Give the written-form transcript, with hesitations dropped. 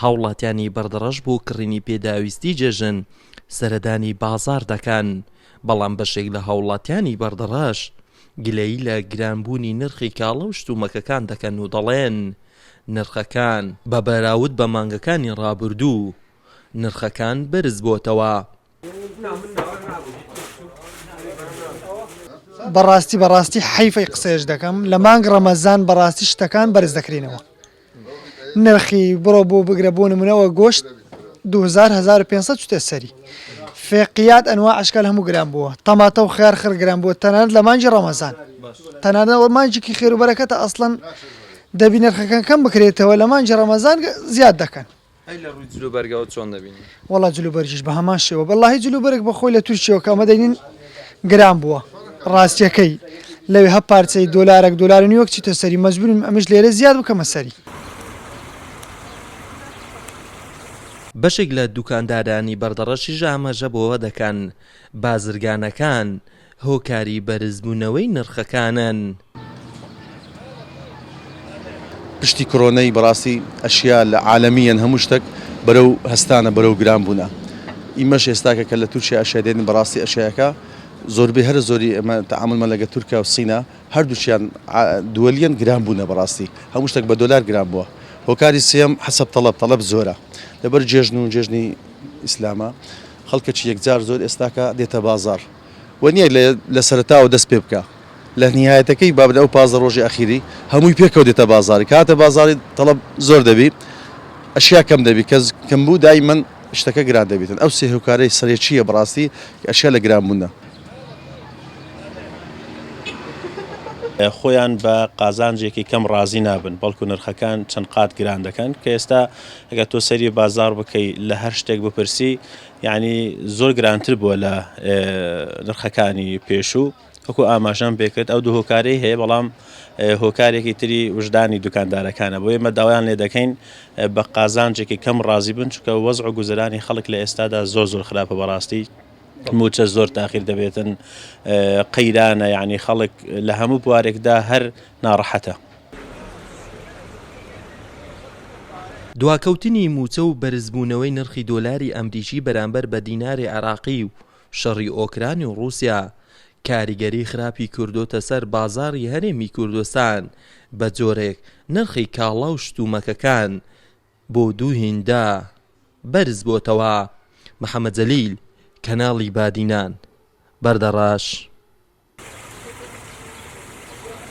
هاوڵاتیانی بەردەڕەش بۆ کڕینی پێداویستی جێژن سەردانی بازار دەکەن، بەڵام بەشێک لە هاوڵاتیانی بەردەڕەش گلەیی لە گرانبوونی نرخی کاڵە و شتومەکەکان دەکەن و دەڵێن نرخەکان بە بەراورد بە مانگەکانی ڕابردوو نرخەکان بەرز بۆتەوە. بەڕاستی حیفەی قسەش دەکەم لە مانگ ڕەمەزان بەڕاستی شتەکان بەرز دەکرێنەوە. نرخی بڕۆ بۆ بگرە بۆ نمونەوە گۆشت 1500 چوتە سەری، فێقیات ئەنوا عشکال هەموو گران بووە، تەماتە و خیار خڕ گران بووە تەنانەت لە مانجی ڕەمەزان، تەنانەت مانجێکی خێر و بەرەکەتە ئەسڵەن دەبی نرخەکان کەم بکرێتەوە لە مانجی ڕەمەزان زیاد دەکەن. لە ڕووی جلوبەرگەوە چۆن دەبینی؟ وەڵا جلوبەرجیش بە هەمان شێوە بەڵاهی جلوبەرگ بەخۆی لە تورکیەوە کە ئەمە دەینین گران بووە ڕاستیەکەی لەوێ هەپ پارچەی دۆلارێک دۆلار و نیوەک چیتە سەری مەجبوریم ئەمەش لێرە زیاد بکەمە سەری. بەشێک لە دوکاندارانی بەردەڕەشیش ئاماژە بۆەوە دەکەن بازرگانەکان هۆکاری بەرزبوونەوەی نرخەکانن. پشتی کۆرۆنەی بەڕاستی ئەشیا لە عالەمیەن هەموو شتێک بەرەو هەستانە بەرەو گران بوونە. ئیمەش ئێستاکە کە لە تورکیا ئەشیا دێنین بەڕاستی ئەشیاەکە زۆربەی هەر زۆری ئەمە تەعاملمە لەگە تورکیا و سینە هەردووچیان دووەلیەن گران بوونە بەڕاستی هەموو شتێک بە دۆلار گران بووە. هۆکاری سێم حەسەب تەڵەب زۆرە لەبەر جێژن و جێژنی ئیسلامە خەڵکەکی یەکجار زۆر ئێستاکە دێتە بازار و نییە لە سەرەتاوە دەست پێ بکە لە نهایەتەکەی بابنە ئەو 15 ڕۆژی ئەخیری هەمووی پێکەوت دێتە بازاری کاتە بازاری تەڵەب زۆر دەبی ئەشیا کەم دەبی کە کەمبوو دایمەن شتەکە گران دەبێتن. ئەو سێ هۆکارەی سەرێکیە بەڕاستی ئەشیا لە گرانبوونە. خۆیان بە قازانجێکی کەم ڕازی نابن بەڵکو نرخەکان چەند قات گران دەکەن کە ئێستا ئەگە تۆ سەری بازار بکەی لە هەر شتێک بپرسی یعنی زۆر گرانتر بووە لە نرخەکانی پێشوو وەکو ئاماژەم پێکرد. ئەو دوو هۆکارەی هەیە بەڵام هۆکارێکی تری وژدانی دوکاندارەکانە بۆ ئێمە داوایان لێ دەکەین بە قازانجێکی کەم ڕازی بن چونکە وەزع و گوزەرانی خەڵک لە ئێستادا زۆر خراپە بەڕاستی موچە زۆر تاخیر دەبێتن قەیرانە یعنی خەڵک لە هەموو بوارێکدا هەر ناڕەحەتە. دواکەوتنی موچە و بەرزبوونەوەی نرخی دۆلاری ئەمریکی بەرامبەر بە دیناری عێراقی و شەڕی ئۆکرانی و رووسیا کاریگەری خراپی کردوتە سەر بازاری هەرێمی کوردستان بە جۆرێک نرخی کاڵە و شتومەکەکان بۆ 2 هیندا بەرز بۆتەوە. محەممەد جەلیل کەناڵی بادینان بەردەڕاش.